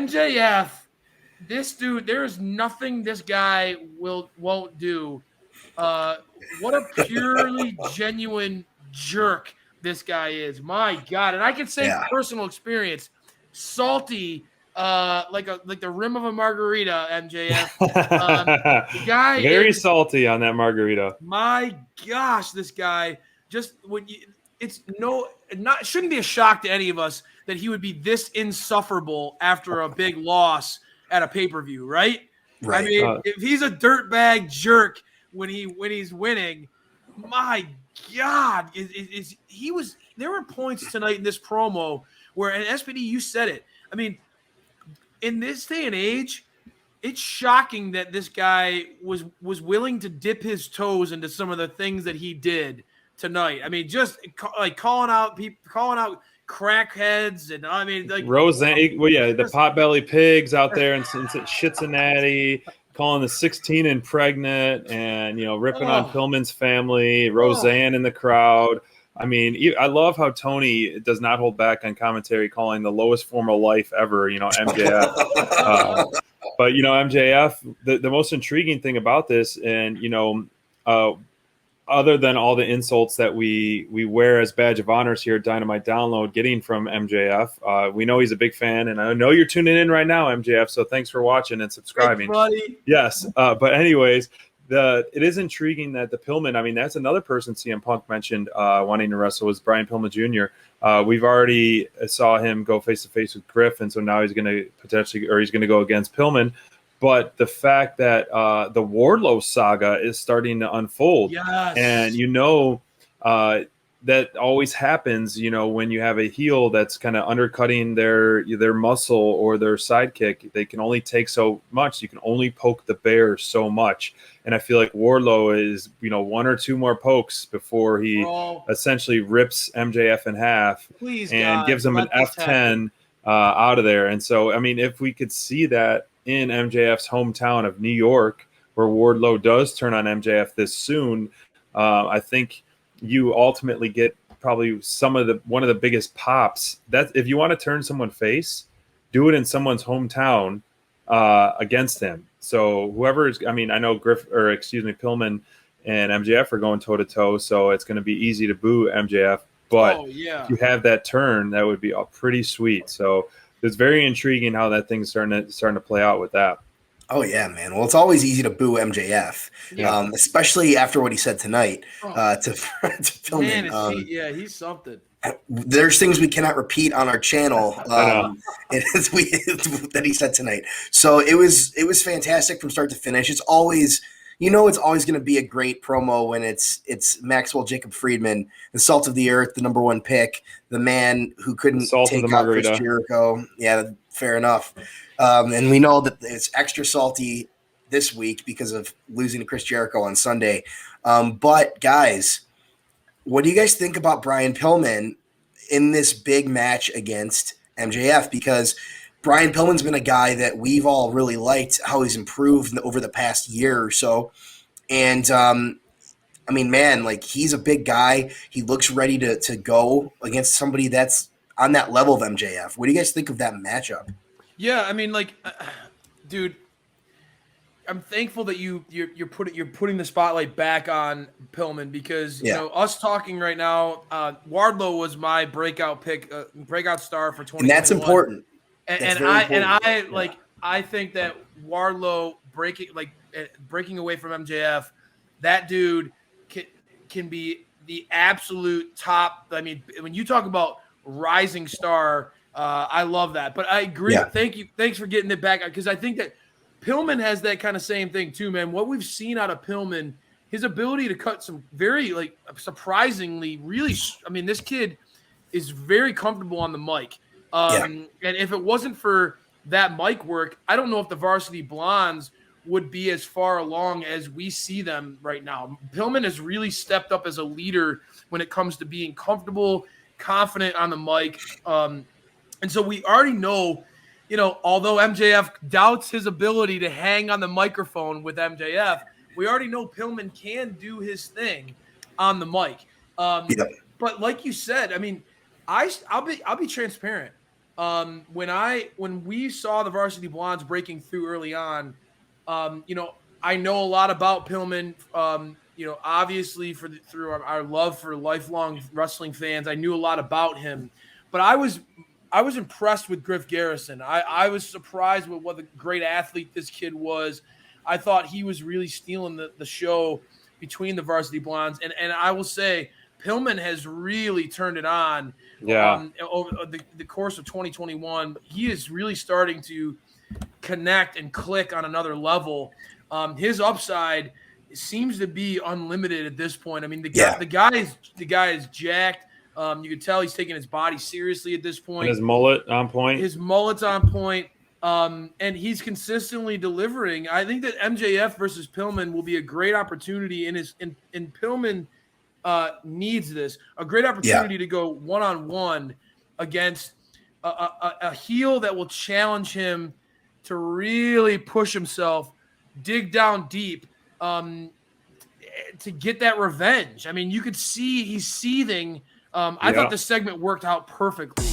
MJF, this dude, there is nothing this guy won't do. What a purely genuine jerk this guy is. My God. And I can say from personal experience, salty, like the rim of a margarita, MJF. The guy very is salty on that margarita. My gosh, this guy just shouldn't be a shock to any of us that he would be this insufferable after a big loss at a payper-view, right? Right. I mean, if he's a dirtbag jerk when he's winning, my God, there were points tonight in this promo where, and SPD, you said it. I mean, in this day and age, it's shocking that this guy was willing to dip his toes into some of the things that he did tonight. I mean, just like calling out crackheads, and I mean, like Roseanne. Well, yeah, the potbelly pigs out there in Cincinnati, calling the 16 and pregnant, and ripping on Pillman's family. Roseanne in the crowd. I mean, I love how Tony does not hold back on commentary, calling the lowest form of life ever. MJF. But MJF, the most intriguing thing about this, and other than all the insults that we wear as badge of honors here at Dynamite Download, getting from MJF, we know he's a big fan, and I know you're tuning in right now, MJF. So thanks for watching and subscribing. Thanks, buddy. Yes, but anyways, it is intriguing that the Pillman. I mean, that's another person CM Punk mentioned wanting to wrestle was Brian Pillman Jr. We've already saw him go face to face with Griff, and so now he's going to he's going to go against Pillman. But the fact that the Wardlow saga is starting to unfold, and that always happens, when you have a heel that's kind of undercutting their muscle or their sidekick, they can only take so much. You can only poke the bear so much. And I feel like Wardlow is, one or two more pokes before he essentially rips MJF in half gives him an F10 out of there. And so, I mean, if we could see that in MJF's hometown of New York, where Wardlow does turn on MJF this soon, I think you ultimately get probably one of the biggest pops. That if you want to turn someone face, do it in someone's hometown against him. So whoever is, I mean, I know Pillman and MJF are going toe to toe, so it's going to be easy to boo MJF. But if you have that turn, that would be pretty sweet. So it's very intriguing how that thing's starting to play out with that. Oh, yeah, man. Well, it's always easy to boo MJF, especially after what he said tonight to Pillman. Man, he's something. There's things we cannot repeat on our channel that he said tonight. So it was fantastic from start to finish. It's always going to be a great promo when it's Maxwell Jacob Friedman, the salt of the earth, the number one pick, the man who couldn't take out Chris Jericho. Yeah, fair enough. And we know that it's extra salty this week because of losing to Chris Jericho on Sunday. But guys, what do you guys think about Brian Pillman in this big match against MJF? Because Brian Pillman's been a guy that we've all really liked how he's improved over the past year or so. And, I mean, man, like he's a big guy. He looks ready to go against somebody that's on that level of MJF. What do you guys think of that matchup? Yeah, I mean, like, dude, I'm thankful that you're putting the spotlight back on Pillman because us talking right now, Wardlow was my breakout pick, breakout star for 2021. And that's important. I think that Wardlow breaking away from MJF, that dude can be the absolute top. I mean, when you talk about rising star. I love that, but I agree. Yeah. Thank you. Thanks for getting it back because I think that Pillman has that kind of same thing too, man. What we've seen out of Pillman, his ability to cut some very surprisingly, really. I mean, this kid is very comfortable on the mic. And if it wasn't for that mic work, I don't know if the Varsity Blondes would be as far along as we see them right now. Pillman has really stepped up as a leader when it comes to being comfortable, confident on the mic. And so we already know, although MJF doubts his ability to hang on the microphone with MJF, we already know Pillman can do his thing on the mic. But like you said, I mean, I'll be transparent. When we saw the Varsity Blondes breaking through early on, I know a lot about Pillman. Obviously through our love for lifelong wrestling fans, I knew a lot about him. But I was impressed with Griff Garrison. I was surprised with what a great athlete this kid was. I thought he was really stealing the show between the Varsity Blondes, and I will say Pillman has really turned it on. Over the course of 2021. He is really starting to connect and click on another level. His upside seems to be unlimited at this point. I mean, the guy is jacked. You can tell he's taking his body seriously at this point. And his mullet on point. His mullet's on point. And he's consistently delivering. I think that MJF versus Pillman will be a great opportunity, and Pillman needs this. A great opportunity to go one-on-one against a heel that will challenge him to really push himself, dig down deep, to get that revenge. I mean, you could see he's seething. I thought this segment worked out perfectly.